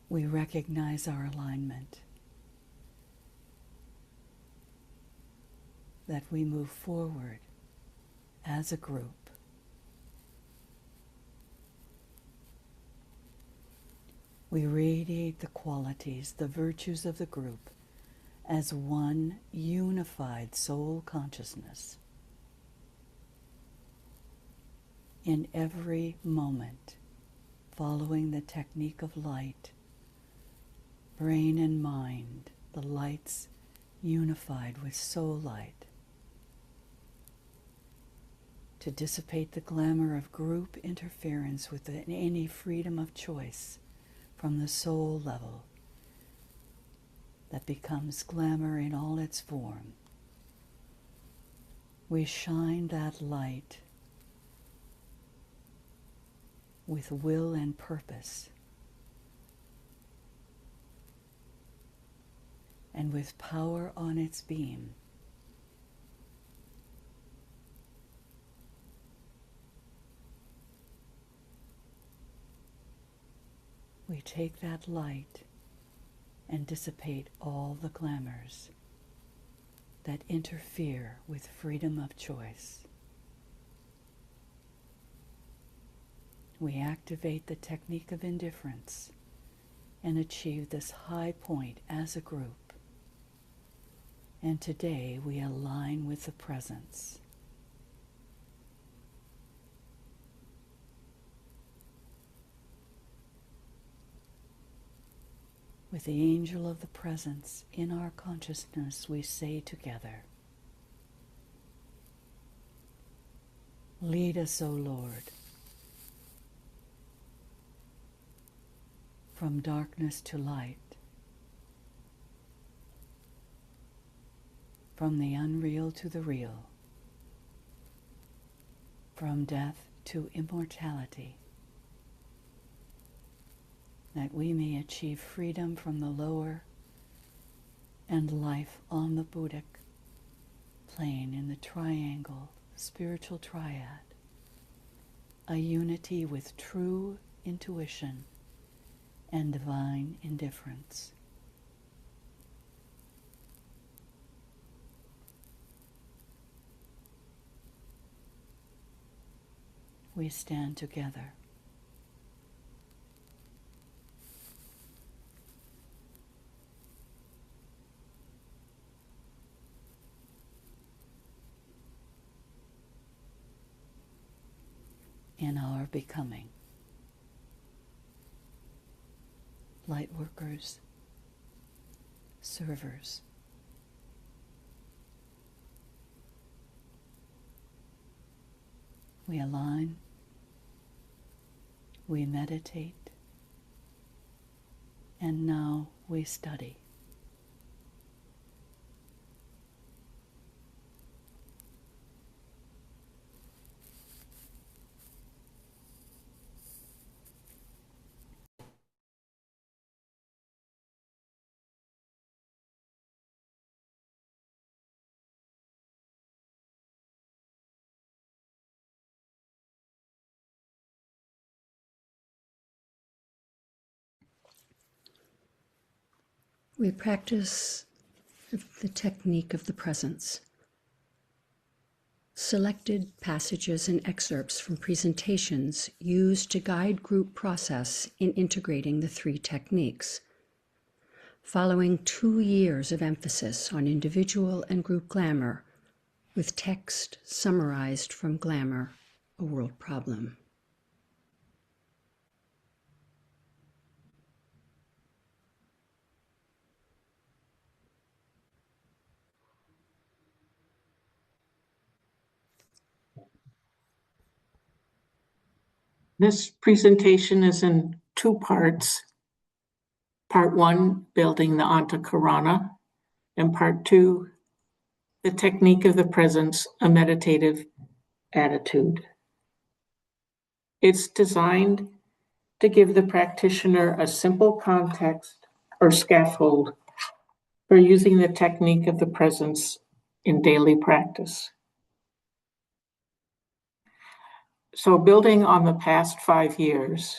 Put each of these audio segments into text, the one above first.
we recognize our alignment, that we move forward as a group. We radiate the qualities, the virtues of the group as one unified soul consciousness. In every moment, following the technique of light, brain and mind, the lights unified with soul light, to dissipate the glamour of group interference with any freedom of choice from the soul level that becomes glamour in all its form. We shine that light with will and purpose, and with power on its beam. We take that light and dissipate all the glamours that interfere with freedom of choice. We activate the technique of indifference and achieve this high point as a group. And today we align with the presence. With the angel of the presence in our consciousness, we say together, "Lead us, O Lord, from darkness to light, from the unreal to the real, from death to immortality, that we may achieve freedom from the lower and life on the Buddhic plane in the triangle, spiritual triad, a unity with true intuition and divine indifference." We stand together. In our becoming, light workers, servers, we align, we meditate, and now we study. We practice the technique of the presence. Selected passages and excerpts from presentations used to guide group process in integrating the three techniques. Following 2 years of emphasis on individual and group glamour, with text summarized from Glamour, a World Problem. This presentation is in 2 parts. Part 1, building the Antakarana, and Part 2, the technique of the presence, a meditative attitude. It's designed to give the practitioner a simple context or scaffold for using the technique of the presence in daily practice. So building on the past 5 years,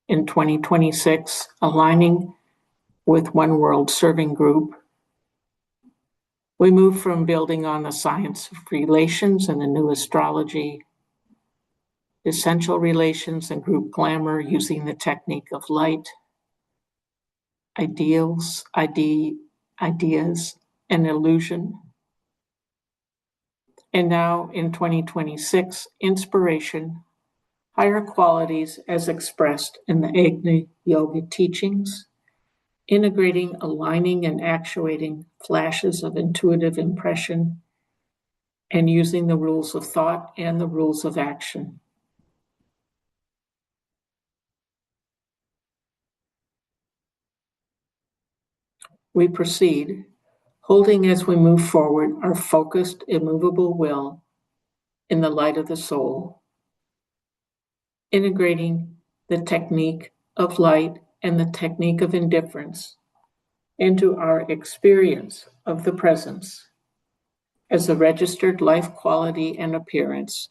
in 2026, aligning with One World Serving Group. We move from building on the science of relations and the new astrology, essential relations and group glamour using the technique of light, ideas, and illusion. And now in 2026, inspiration, higher qualities as expressed in the Agni Yoga teachings, integrating, aligning, and actuating flashes of intuitive impression, and using the rules of thought and the rules of action. We proceed, holding as we move forward our focused, immovable will in the light of the soul, integrating the technique of light and the technique of indifference into our experience of the presence as a registered life quality and appearance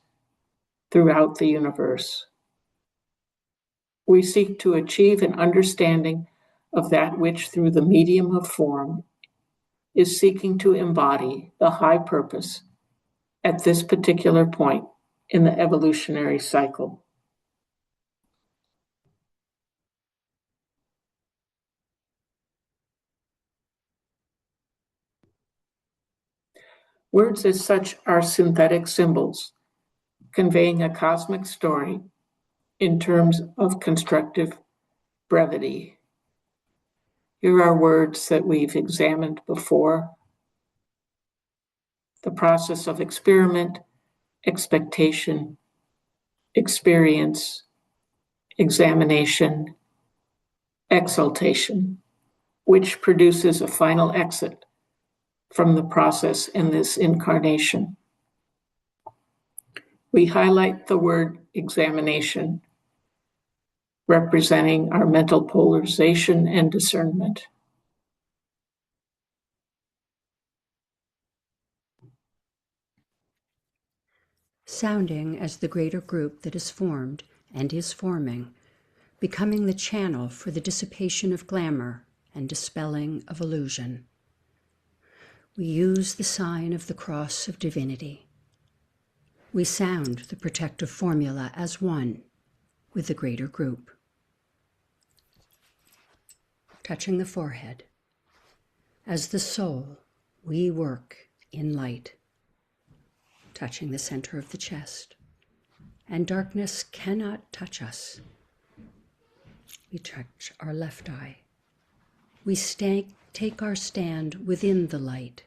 throughout the universe. We seek to achieve an understanding of that which, through the medium of form, is seeking to embody the high purpose at this particular point in the evolutionary cycle. Words as such are synthetic symbols, conveying a cosmic story in terms of constructive brevity. Here are words that we've examined before: the process of experiment, expectation, experience, examination, exaltation, which produces a final exit from the process in this incarnation. We highlight the word examination, representing our mental polarization and discernment. Sounding as the greater group that is formed and is forming, becoming the channel for the dissipation of glamour and dispelling of illusion. We use the sign of the cross of divinity. We sound the protective formula as one with the greater group. Touching the forehead. As the soul, we work in light. Touching the center of the chest. And darkness cannot touch us. We touch our left eye. We take our stand within the light.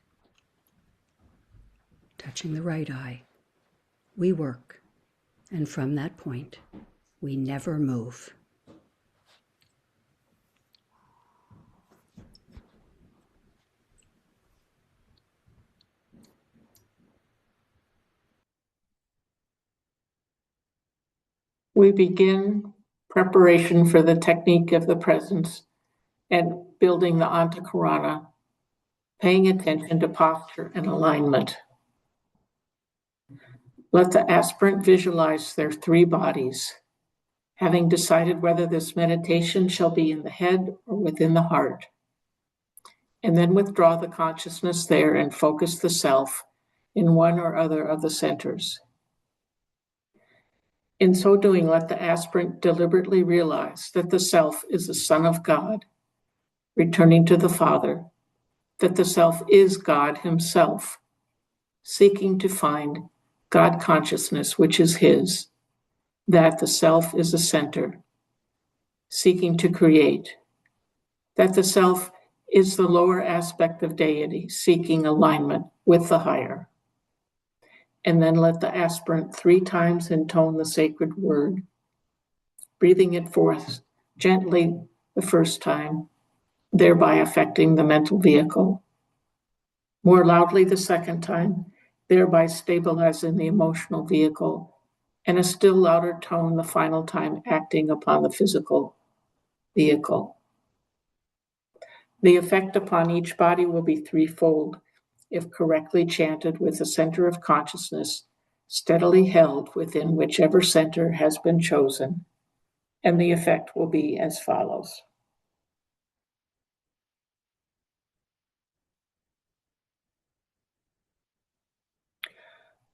Touching the right eye. We work, and from that point, we never move. We begin preparation for the technique of the presence and building the Antakarana, paying attention to posture and alignment. Let the aspirant visualize their three bodies, having decided whether this meditation shall be in the head or within the heart. And then withdraw the consciousness there and focus the self in one or other of the centers. In so doing, let the aspirant deliberately realize that the self is the Son of God, returning to the Father, that the self is God Himself, seeking to find God consciousness, which is His, that the self is a center, seeking to create, that the self is the lower aspect of deity, seeking alignment with the higher. And then let the aspirant 3 times intone the sacred word, breathing it forth gently the first time, thereby affecting the mental vehicle. More loudly the second time, thereby stabilizing the emotional vehicle, and a still louder tone the final time, acting upon the physical vehicle. The effect upon each body will be threefold if correctly chanted with the center of consciousness steadily held within whichever center has been chosen. and the effect will be as follows.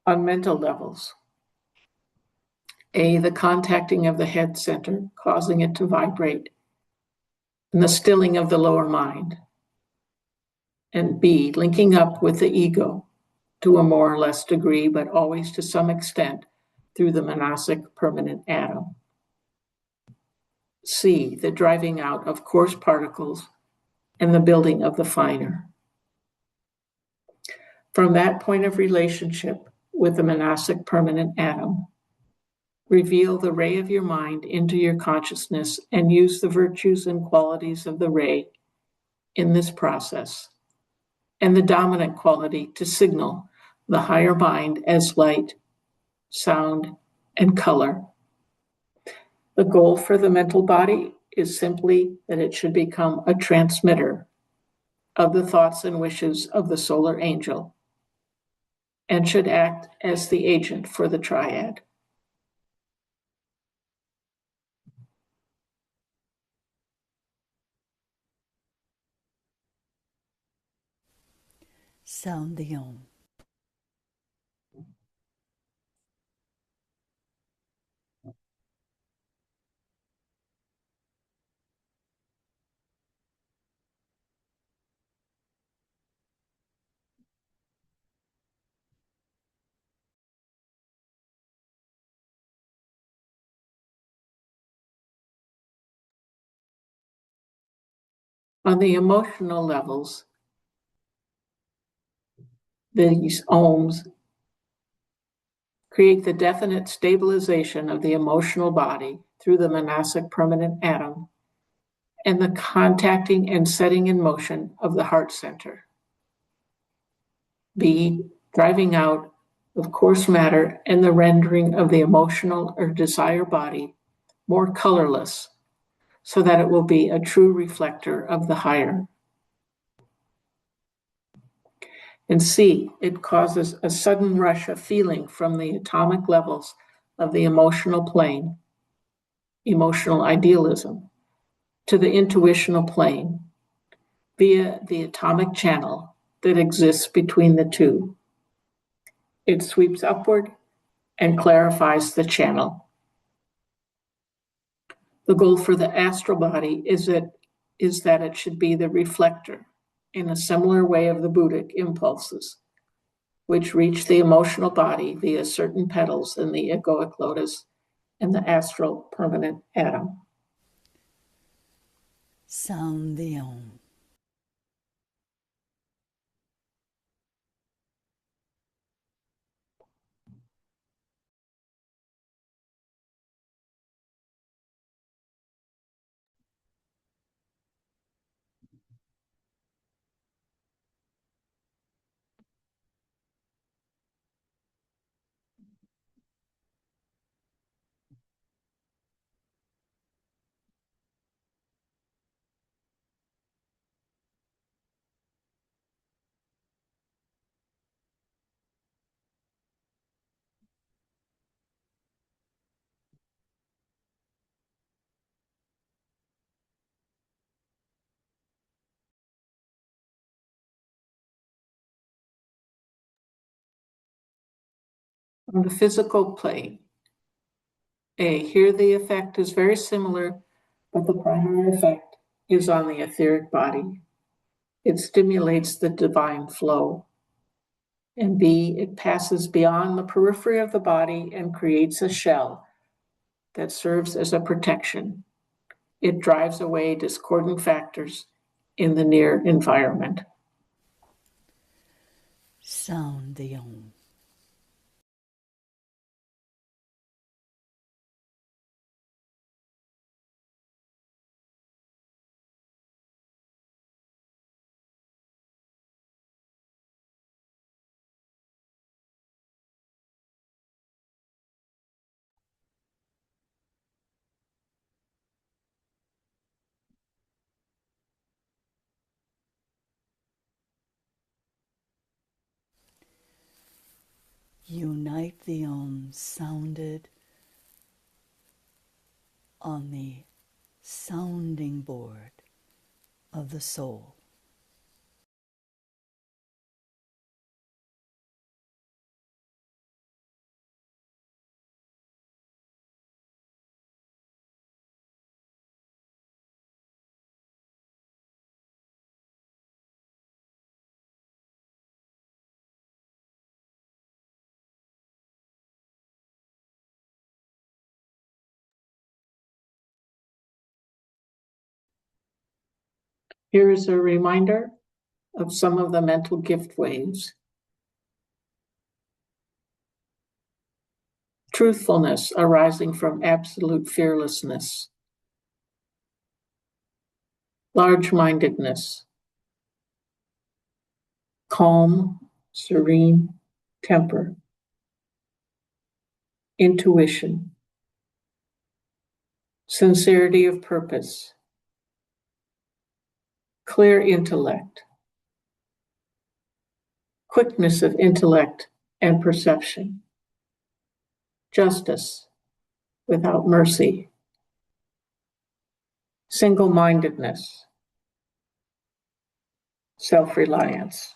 On mental levels, A, the contacting of the head center, causing it to vibrate, and the stilling of the lower mind. And B, linking up with the ego to a more or less degree, but always to some extent, through the monastic permanent atom. C, the driving out of coarse particles and the building of the finer. From that point of relationship with the monastic permanent atom, reveal the ray of your mind into your consciousness and use the virtues and qualities of the ray in this process, and the dominant quality to signal the higher mind as light, sound, and color. The goal for the mental body is simply that it should become a transmitter of the thoughts and wishes of the solar angel and should act as the agent for the triad. Sound the Om. On the emotional levels, these ohms create the definite stabilization of the emotional body through the monastic permanent atom and the contacting and setting in motion of the heart center. B, driving out of coarse matter and the rendering of the emotional or desire body more colorless so that it will be a true reflector of the higher. And C, it causes a sudden rush of feeling from the atomic levels of the emotional plane, emotional idealism, to the intuitional plane via the atomic channel that exists between the two. It sweeps upward and clarifies the channel. The goal for the astral body is that it should be the reflector in a similar way of the Buddhic impulses, which reach the emotional body via certain petals in the egoic lotus and the astral permanent atom. Sound the Om. On the physical plane, A, here the effect is very similar, but the primary effect is on the etheric body. It stimulates the divine flow. And B, it passes beyond the periphery of the body and creates a shell that serves as a protection. It drives away discordant factors in the near environment. Sound the Om. Unite the Om sounded on the sounding board of the soul. Here is a reminder of some of the mental gift waves. Truthfulness arising from absolute fearlessness. Large-mindedness. Calm, serene temper. Intuition. Sincerity of purpose. Clear intellect. Quickness of intellect and perception. Justice without mercy. Single-mindedness. Self-reliance.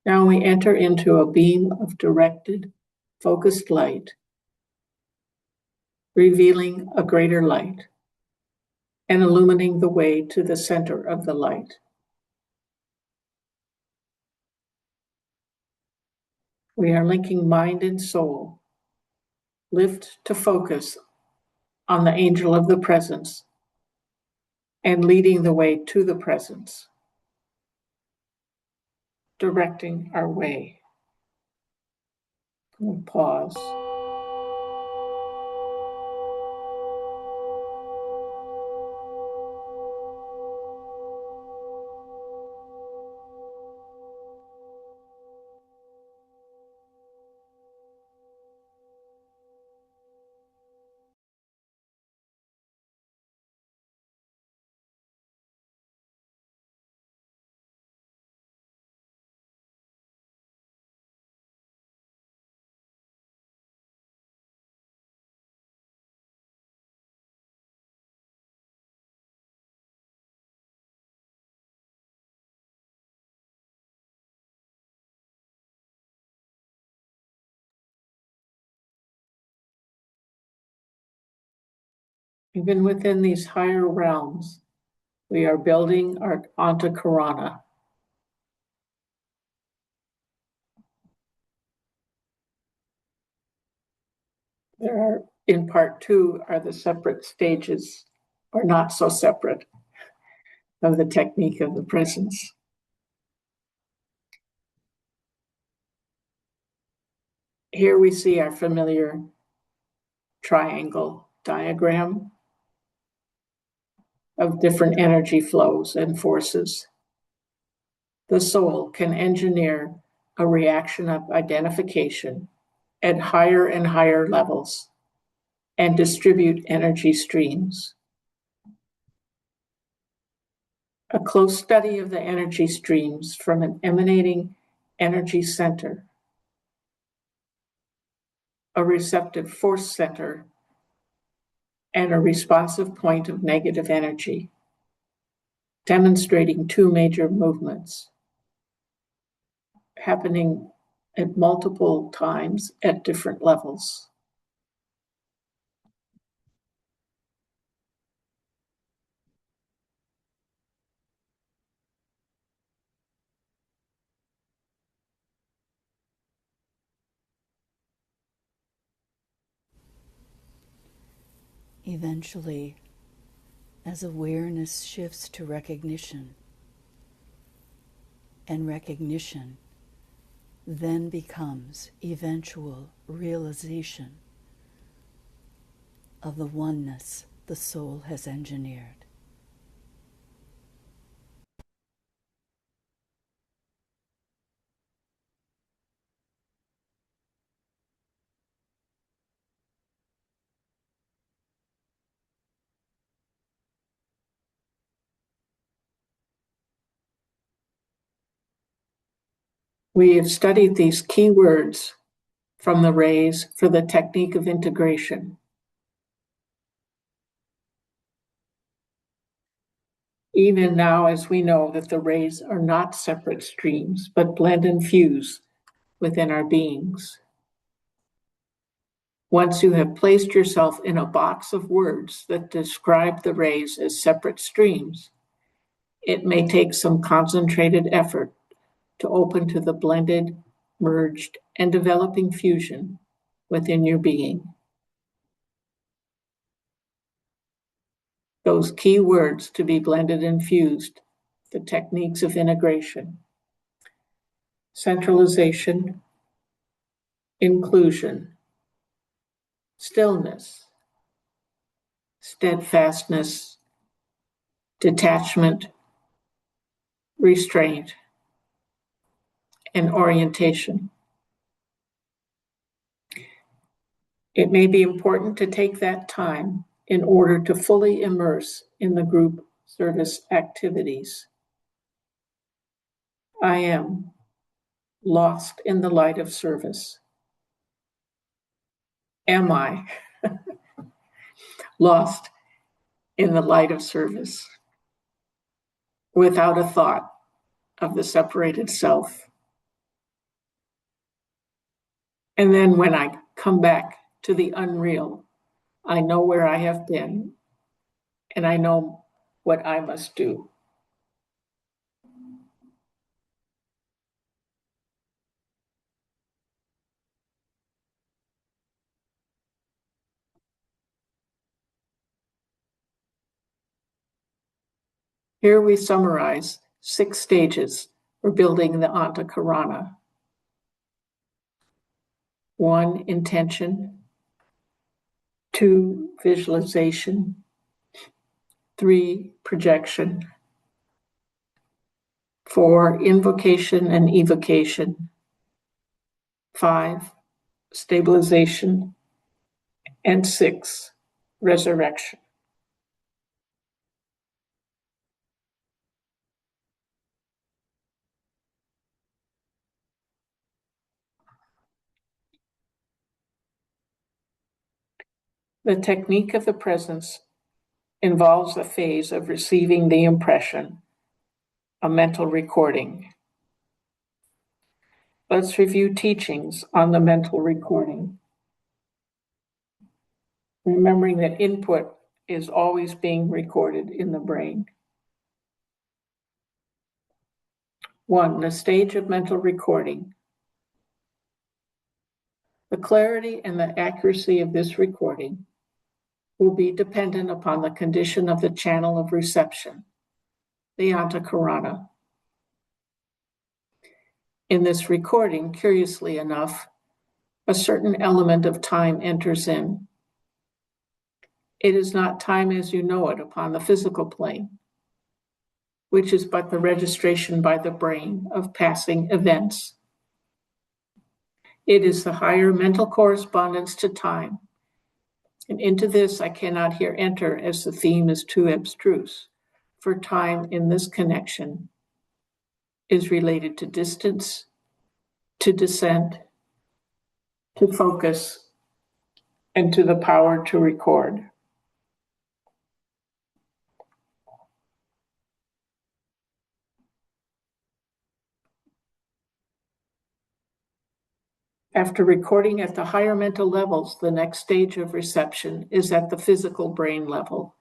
Now we enter into a beam of directed, focused light, revealing a greater light and illumining the way to the center of the light. We are linking mind and soul. Lift to focus on the angel of the presence and leading the way to the presence, directing our way. We'll pause. Even within these higher realms, we are building our Antakarana. There are, in part two, are the separate stages, or not so separate, of the technique of the presence. Here we see our familiar triangle diagram of different energy flows and forces. The soul can engineer a reaction of identification at higher and higher levels and distribute energy streams. A close study of the energy streams from an emanating energy center, a receptive force center, and a responsive point of negative energy, demonstrating two major movements happening at multiple times at different levels. Eventually, as awareness shifts to recognition, and recognition then becomes eventual realization of the oneness the soul has engineered. We have studied these key words from the rays for the technique of integration. Even now, as we know that the rays are not separate streams, but blend and fuse within our beings. Once you have placed yourself in a box of words that describe the rays as separate streams, it may take some concentrated effort to open to the blended, merged, and developing fusion within your being. Those key words to be blended and fused, the techniques of integration: centralization, inclusion, stillness, steadfastness, detachment, restraint, and orientation. It may be important to take that time in order to fully immerse in the group service activities. I am lost in the light of service. Am I lost in the light of service without a thought of the separated self? And then when I come back to the unreal, I know where I have been and I know what I must do. Here we summarize 6 stages for building the Antakarana. 1, intention. 2, visualization. 3, projection. 4, invocation and evocation. 5, stabilization. And 6, resurrection. The technique of the presence involves a phase of receiving the impression, a mental recording. Let's review teachings on the mental recording. Remembering that input is always being recorded in the brain. 1, the stage of mental recording. The clarity and the accuracy of this recording will be dependent upon the condition of the channel of reception, the Antakarana. In this recording, curiously enough, a certain element of time enters in. It is not time as you know it upon the physical plane, which is but the registration by the brain of passing events. It is the higher mental correspondence to time. And into this I cannot here enter as the theme is too abstruse, for time in this connection is related to distance, to descent, to focus, and to the power to record. After recording at the higher mental levels, the next stage of reception is at the physical brain level.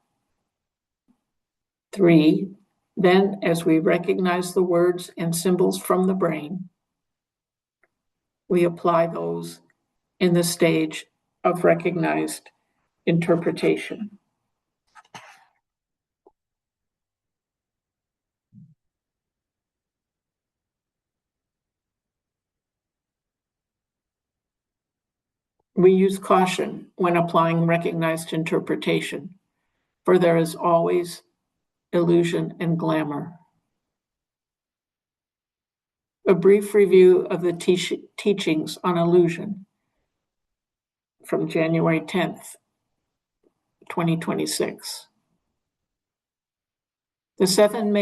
3, then as we recognize the words and symbols from the brain, we apply those in the stage of recognized interpretation. We use caution when applying recognized interpretation, for there is always illusion and glamour. A brief review of the teachings on illusion from January 10th, 2026. The 7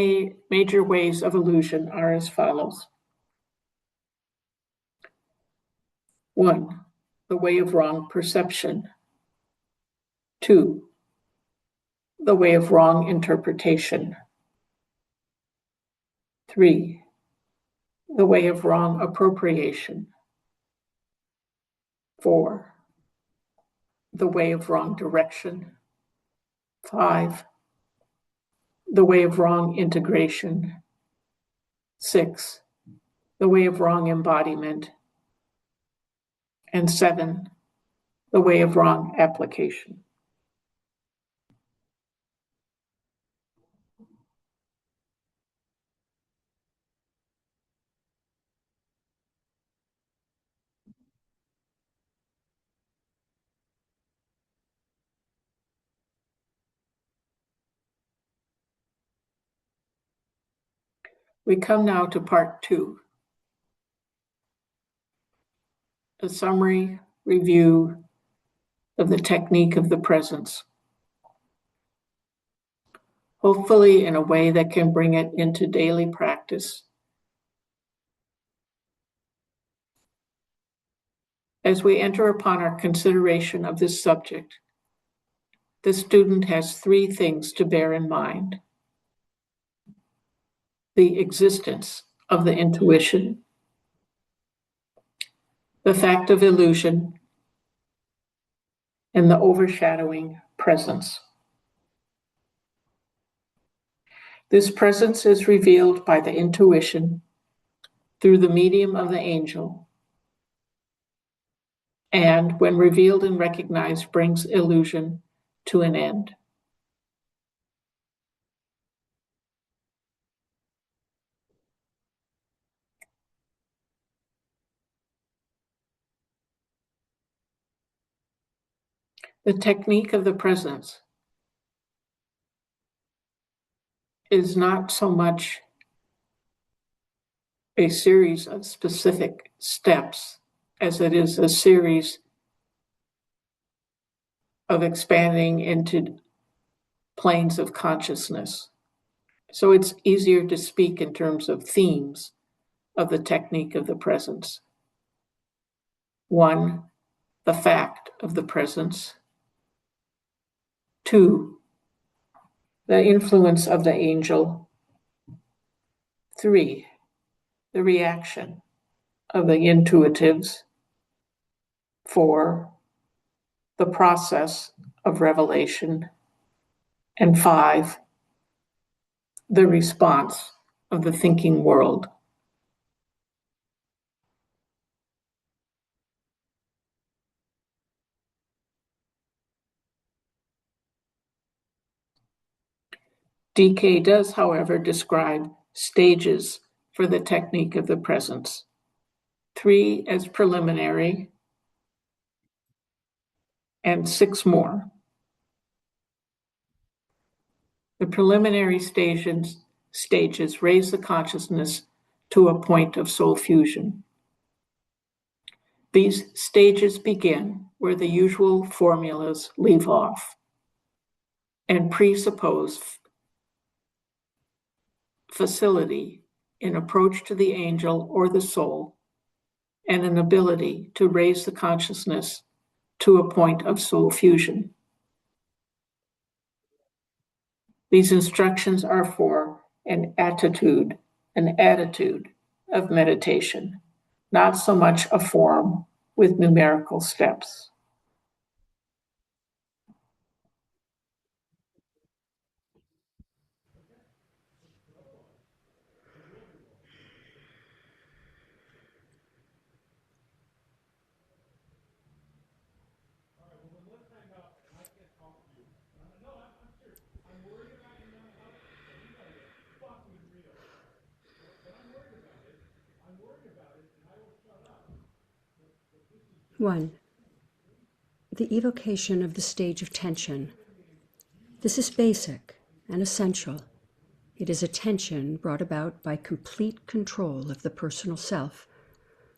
major ways of illusion are as follows. 1. The way of wrong perception. 2. The way of wrong interpretation. 3. The way of wrong appropriation. 4. The way of wrong direction. 5. The way of wrong integration. 6. The way of wrong embodiment. And 7. The way of wrong application. We come now to part 2, a summary review of the technique of the presence, hopefully in a way that can bring it into daily practice. As we enter upon our consideration of this subject, the student has 3 things to bear in mind: the existence of the intuition, the fact of illusion, and the overshadowing presence. This presence is revealed by the intuition through the medium of the angel, and when revealed and recognized, brings illusion to an end. The technique of the presence is not so much a series of specific steps as it is a series of expanding into planes of consciousness. So it's easier to speak in terms of themes of the technique of the presence. 1, the fact of the presence. 2, the influence of the angel. 3, the reaction of the intuitives. 4, the process of revelation. And 5, the response of the thinking world. DK does, however, describe stages for the technique of the presence. 3 as preliminary, and 6 more. The preliminary stages raise the consciousness to a point of soul fusion. These stages begin where the usual formulas leave off and presuppose facility in approach to the angel or the soul, and an ability to raise the consciousness to a point of soul fusion. These instructions are for an attitude of meditation, not so much a form with numerical steps. One, the evocation of the stage of tension. This is basic and essential. It is a tension brought about by complete control of the personal self,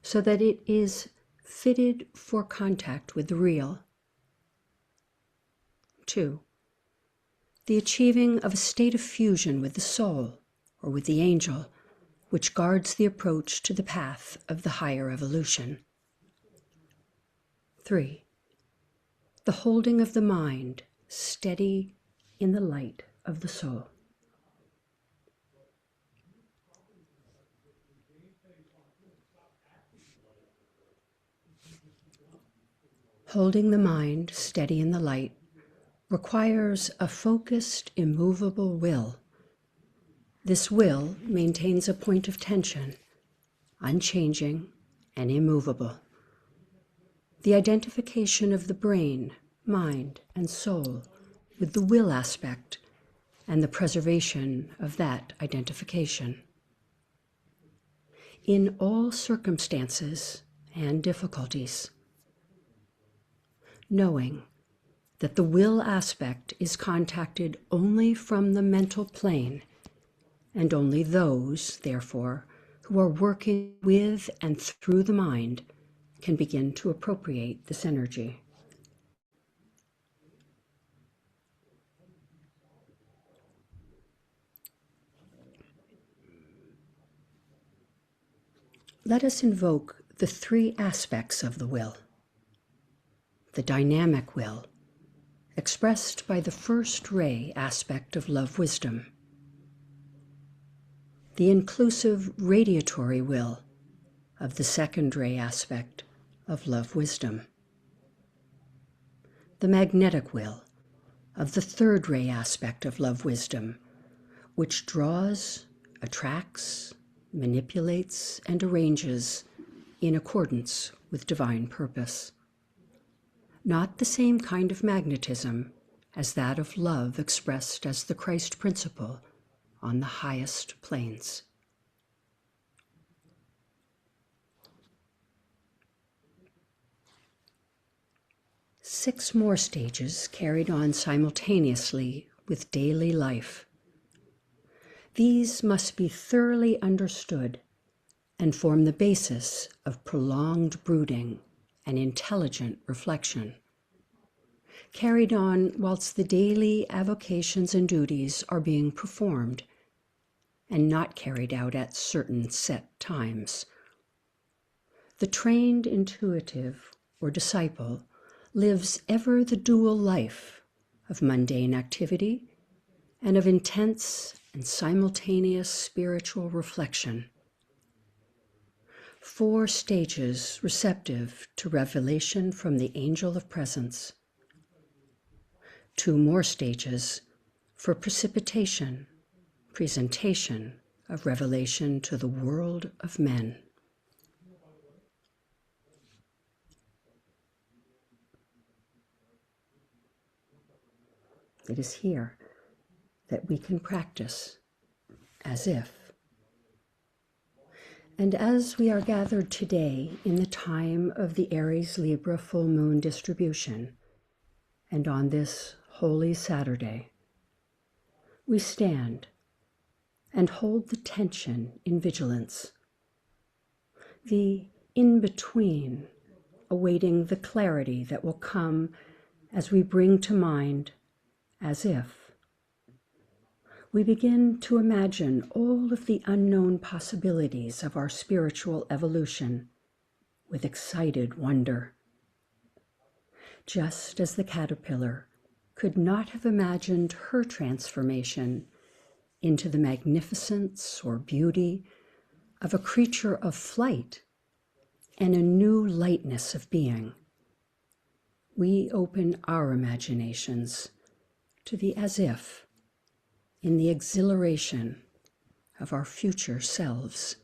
so that it is fitted for contact with the real. 2. The achieving of a state of fusion with the soul, or with the angel, which guards the approach to the path of the higher evolution. 3. The holding of the mind steady in the light of the soul. Holding the mind steady in the light requires a focused, immovable will. This will maintains a point of tension, unchanging and immovable. The identification of the brain, mind, and soul with the will aspect, and the preservation of that identification. In all circumstances and difficulties, knowing that the will aspect is contacted only from the mental plane, and only those, therefore, who are working with and through the mind can begin to appropriate this energy. Let us invoke the three aspects of the will. The dynamic will, expressed by the first ray aspect of love wisdom. The inclusive radiatory will of the second ray aspect of love wisdom. The magnetic will of the third ray aspect of love wisdom, which draws, attracts, manipulates, and arranges in accordance with divine purpose. Not the same kind of magnetism as that of love expressed as the Christ principle on the highest planes. Six more stages carried on simultaneously with daily life. These must be thoroughly understood and form the basis of prolonged brooding and intelligent reflection, carried on whilst the daily avocations and duties are being performed, and not carried out at certain set times. The trained intuitive or disciple lives ever the dual life of mundane activity and of intense and simultaneous spiritual reflection. 4 stages receptive to revelation from the angel of presence. 2 more stages for precipitation, presentation of revelation to the world of men. It is here that we can practice as if. And as we are gathered today in the time of the Aries-Libra Full Moon distribution, and on this Holy Saturday, we stand and hold the tension in vigilance, the in-between, awaiting the clarity that will come as we bring to mind as if. We begin to imagine all of the unknown possibilities of our spiritual evolution with excited wonder. Just as the caterpillar could not have imagined her transformation into the magnificence or beauty of a creature of flight and a new lightness of being, we open our imaginations to the as if in the exhilaration of our future selves.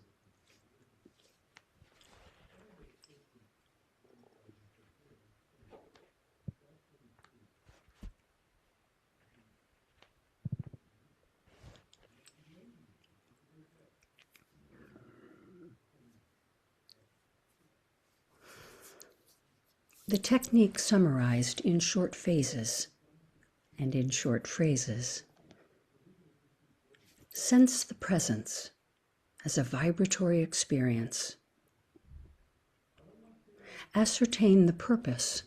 The technique summarized in short phases and in short phrases. Sense the presence as a vibratory experience. Ascertain the purpose,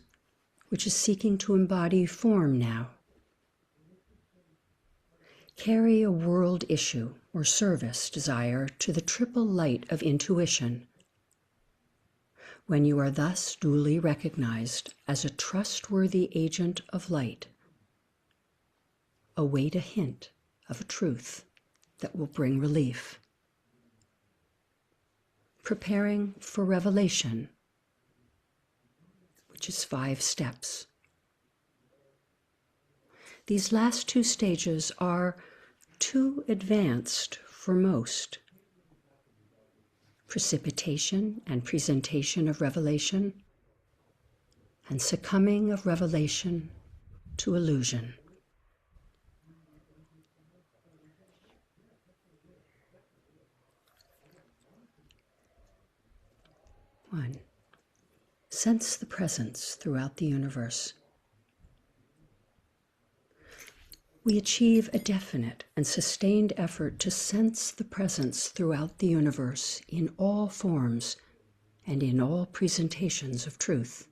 which is seeking to embody form now. Carry a world issue or service desire to the triple light of intuition. When you are thus duly recognized as a trustworthy agent of light, await a hint of a truth that will bring relief. Preparing for revelation, which is 5 steps. These last 2 stages are too advanced for most. Precipitation and presentation of revelation, and succumbing of revelation to illusion. One, sense the presence throughout the universe. We achieve a definite and sustained effort to sense the presence throughout the universe in all forms and in all presentations of truth.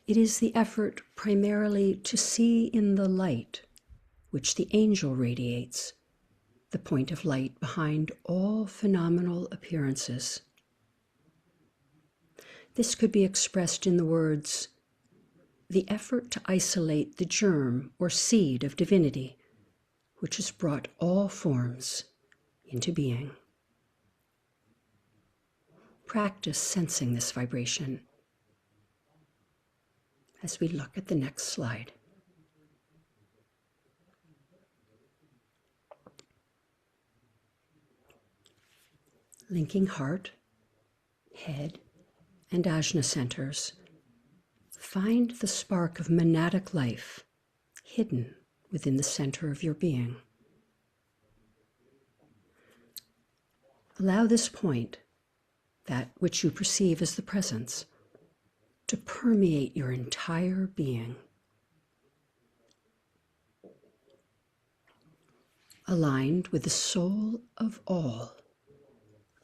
It is the effort primarily to see in the light, which the angel radiates, the point of light behind all phenomenal appearances. This could be expressed in the words, the effort to isolate the germ or seed of divinity, which has brought all forms into being. Practice sensing this vibration as we look at the next slide. Linking heart, head, and ajna centers, find the spark of monadic life hidden within the center of your being. Allow this point, that which you perceive as the presence, to permeate your entire being. Aligned with the soul of all,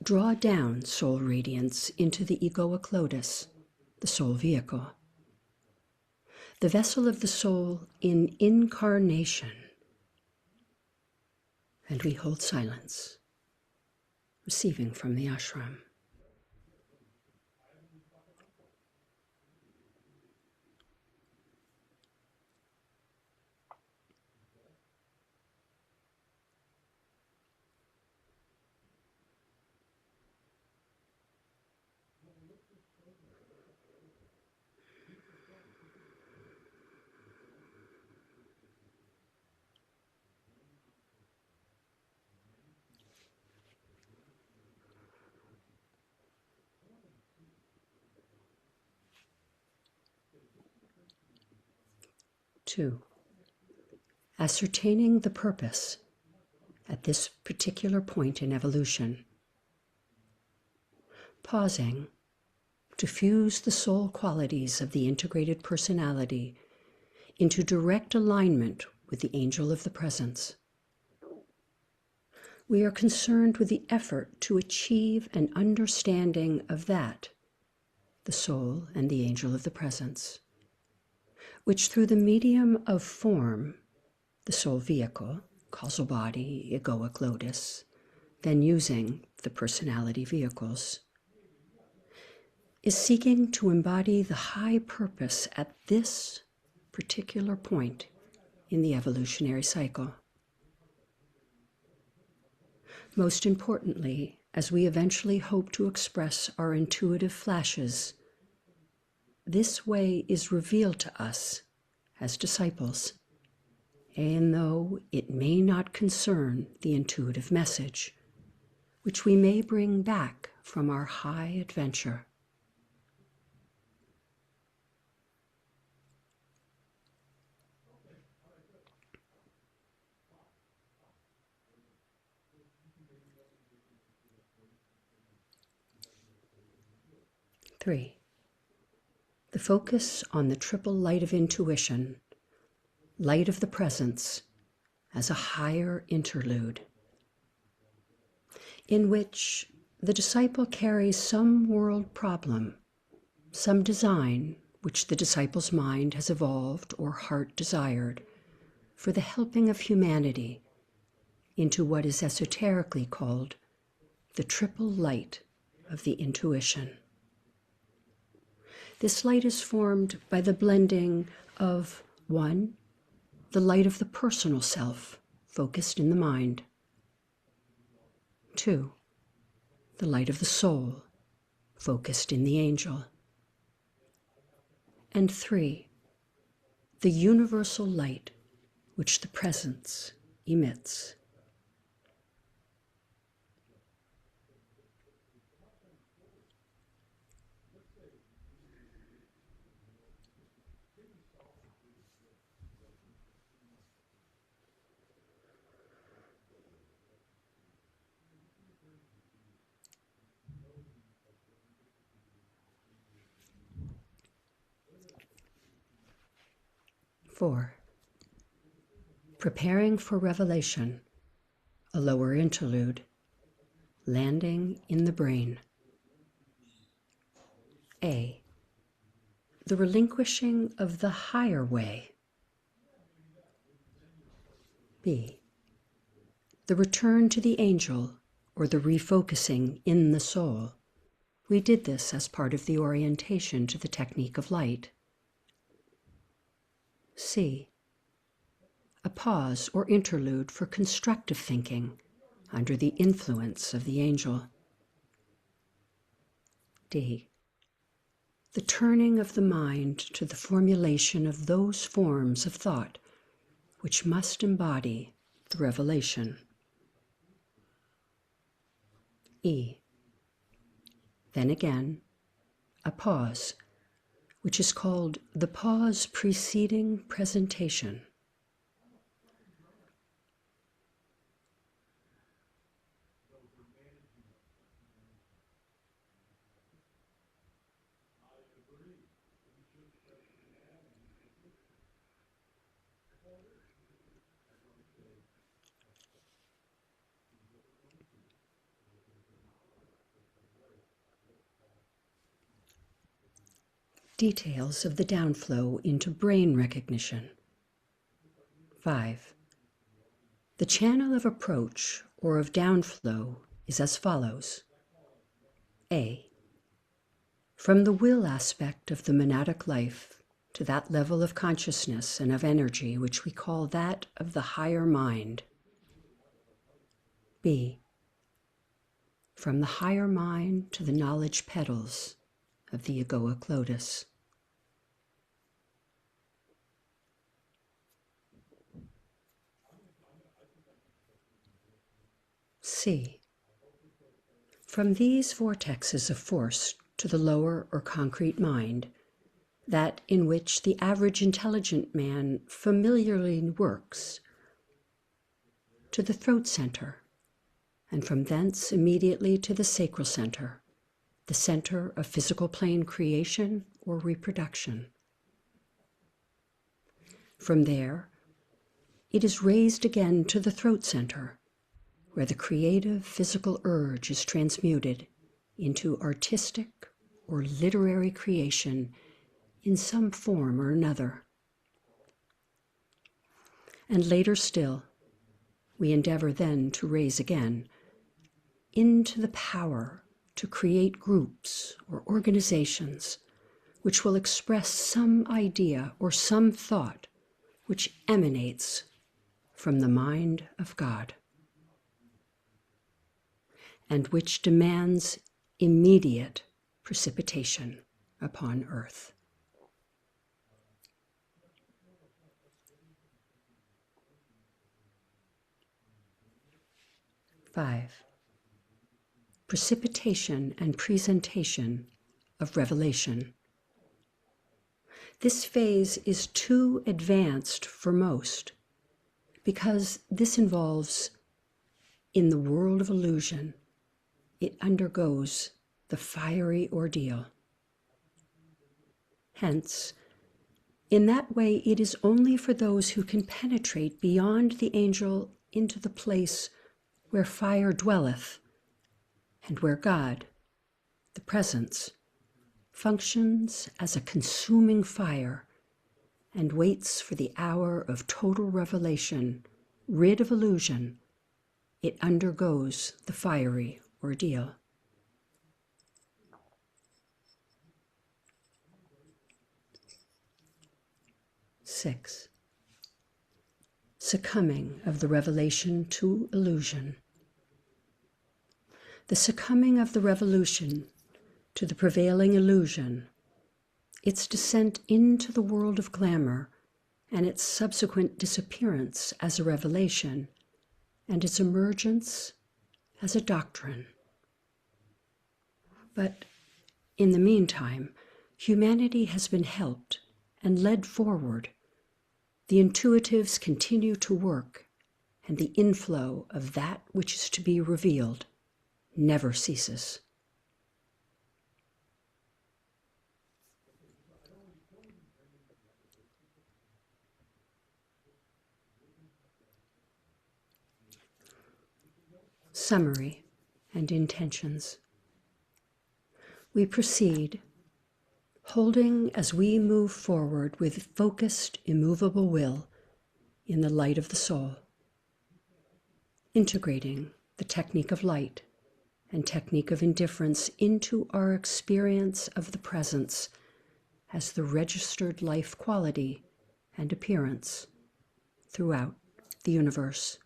draw down soul radiance into the egoic lotus, the soul vehicle, the vessel of the soul in incarnation. And we hold silence, receiving from the ashram. Two, ascertaining the purpose at this particular point in evolution. Pausing to fuse the soul qualities of the integrated personality into direct alignment with the angel of the presence. We are concerned with the effort to achieve an understanding of that, the soul and the angel of the presence, which through the medium of form, the soul vehicle, causal body, egoic lotus, then using the personality vehicles, is seeking to embody the high purpose at this particular point in the evolutionary cycle. Most importantly, as we eventually hope to express our intuitive flashes, this way is revealed to us as disciples, and though it may not concern the intuitive message, which we may bring back from our high adventure. Three, the focus on the triple light of intuition, light of the presence, as a higher interlude, in which the disciple carries some world problem, some design which the disciple's mind has evolved or heart desired for the helping of humanity into what is esoterically called the triple light of the intuition. This light is formed by the blending of 1, the light of the personal self, focused in the mind. 2, the light of the soul, focused in the angel. And 3, the universal light which the presence emits. Four, preparing for revelation, a lower interlude, landing in the brain. A, the relinquishing of the higher way. B, the return to the angel, or the refocusing in the soul. We did this as part of the orientation to the technique of light. C, a pause or interlude for constructive thinking under the influence of the angel. D, the turning of the mind to the formulation of those forms of thought which must embody the revelation. E, then again, a pause, which is called the pause preceding presentation. Details of the downflow into brain recognition. 5. The channel of approach or of downflow is as follows. A, from the will aspect of the monadic life to that level of consciousness and of energy which we call that of the higher mind. B, from the higher mind to the knowledge petals of the egoic lotus. C, from these vortexes of force to the lower or concrete mind, that in which the average intelligent man familiarly works, to the throat center, and from thence immediately to the sacral center, the center of physical plane creation or reproduction. From there, it is raised again to the throat center, where the creative physical urge is transmuted into artistic or literary creation in some form or another. And later still, we endeavor then to raise again into the power to create groups or organizations which will express some idea or some thought which emanates from the mind of God and which demands immediate precipitation upon earth. Five, precipitation and presentation of revelation. This phase is too advanced for most because this involves, in the world of illusion, it undergoes the fiery ordeal. Hence, in that way, it is only for those who can penetrate beyond the angel into the place where fire dwelleth, and where God, the presence, functions as a consuming fire and waits for the hour of total revelation, rid of illusion, it undergoes the fiery ordeal. 6. Succumbing of the revelation to illusion. The succumbing of the revolution to the prevailing illusion, its descent into the world of glamour, and its subsequent disappearance as a revelation, and its emergence as a doctrine. But in the meantime, humanity has been helped and led forward. The intuitives continue to work, and the inflow of that which is to be revealed never ceases. Summary and intentions. We proceed, holding as we move forward with focused, immovable will in the light of the soul, integrating the technique of light and technique of indifference into our experience of the presence as the registered life quality and appearance throughout the universe.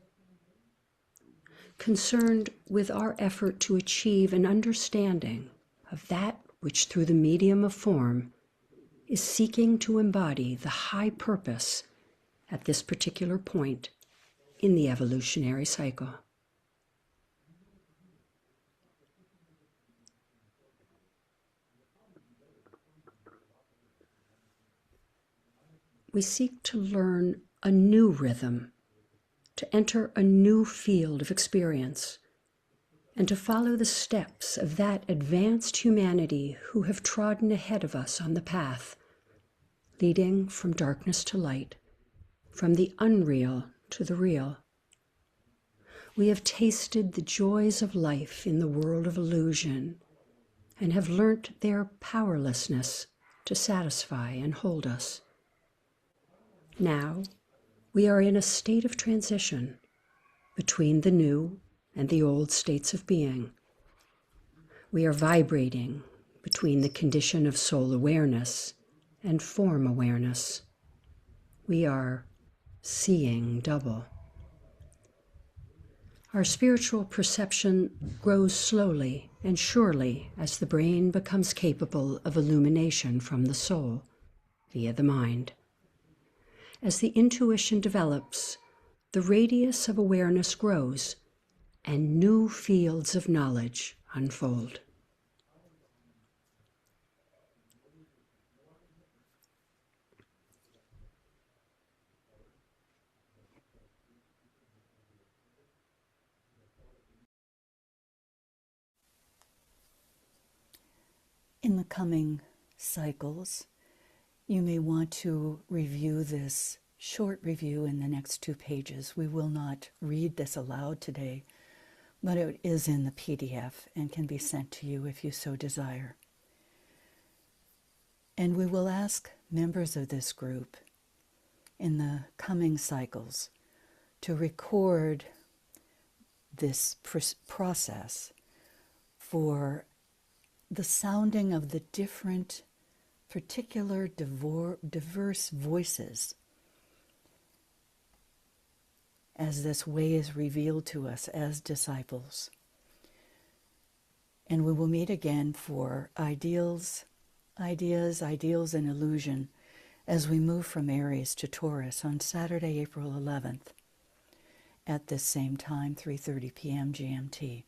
Concerned with our effort to achieve an understanding of that which through the medium of form is seeking to embody the high purpose at this particular point in the evolutionary cycle. We seek to learn a new rhythm, to enter a new field of experience, and to follow the steps of that advanced humanity who have trodden ahead of us on the path, leading from darkness to light, from the unreal to the real. We have tasted the joys of life in the world of illusion and have learnt their powerlessness to satisfy and hold us. Now, we are in a state of transition between the new and the old states of being. We are vibrating between the condition of soul awareness and form awareness. We are seeing double. Our spiritual perception grows slowly and surely as the brain becomes capable of illumination from the soul via the mind. As the intuition develops, the radius of awareness grows, and new fields of knowledge unfold. In the coming cycles, you may want to review this short review in the next 2 pages. We will not read this aloud today, but it is in the PDF and can be sent to you if you so desire. And we will ask members of this group in the coming cycles to record this process for the sounding of the different, particular, diverse voices as this way is revealed to us as disciples. And we will meet again for ideals, ideas, ideals, and illusion as we move from Aries to Taurus on Saturday, April 11th at this same time, 3:30 p.m. GMT.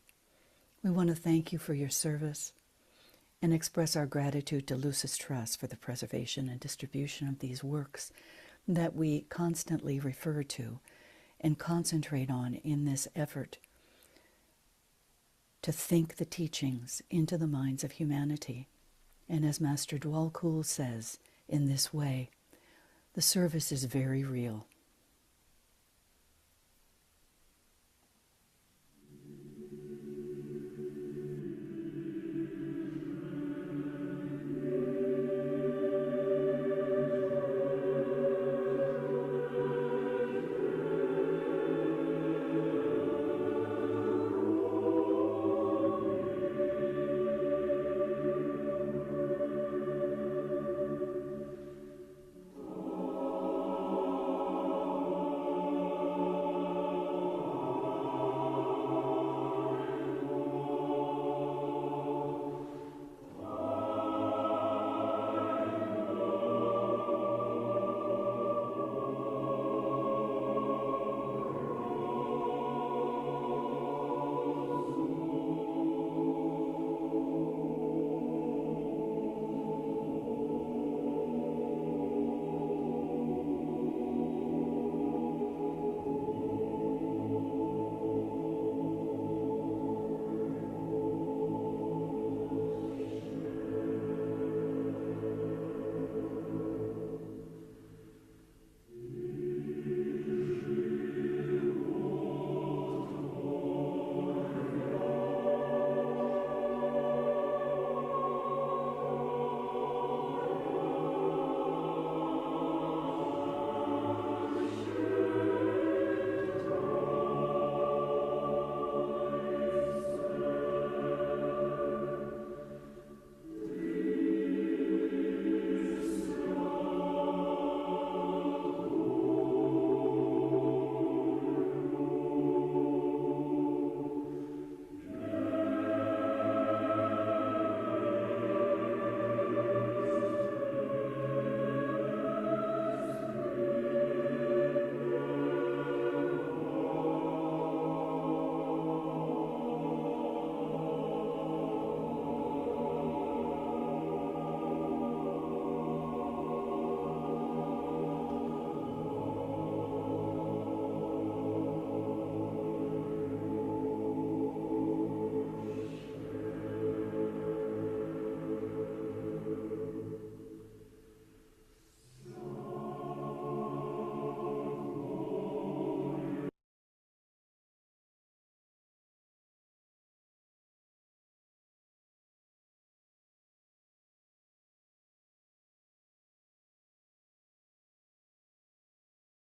We want to thank you for your service and express our gratitude to Lucis Trust for the preservation and distribution of these works that we constantly refer to and concentrate on in this effort to think the teachings into the minds of humanity. And as Master Dwalkul says in this way. The service is very real.